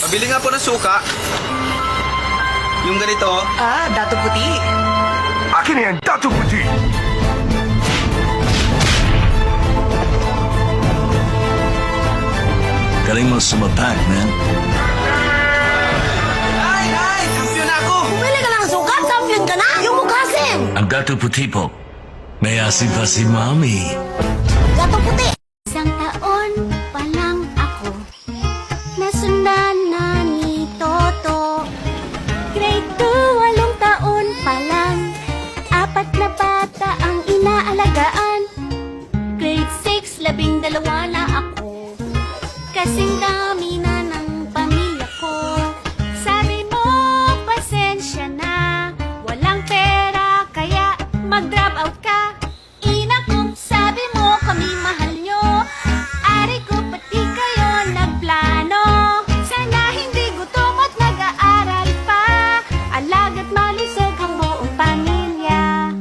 Pabili nga po ng suka. Yung ganito. Ah, dato puti. Akin na yan, Dato Puti! Galing mo sumapak, man. Ay! Kampiyon na ako! Bumili ka ng sukat, champion ka na! Yung mukhasin! Ang Dato Puti po. May asin pa si Mami. Gato puti! Isang taon pa lang ako, nasundan na ni Toto. Grade 2, 8 taon pa lang, 4 na bata ang inaalagaan. Grade 6, 12 na ako, kasing dami na ng pamilya ko. Sabi mo, pasensya na, walang pera kaya mag-drop out ka. Ina ko, sabi mo kami mahal nyo. Ari ko, pati kayo nagplano. Sana hindi gutom at nag-aaral pa. Alaga't malusog ang buong pamilya.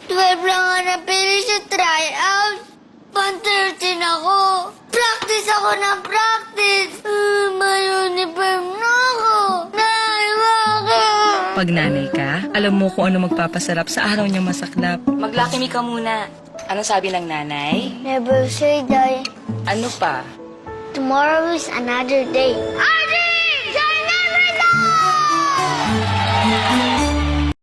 12 lang nga napili sa tryout. 113 ako. Practice ako ng practice. May uniform na ako. Nay, bakit? Pag nanay ka, alam mo kung ano magpapasarap sa araw niyang masaklap. Maglakimi ka muna. Anong sabi ng nanay? Never say die. Ano pa? Tomorrow is another day. Adi! Say never die!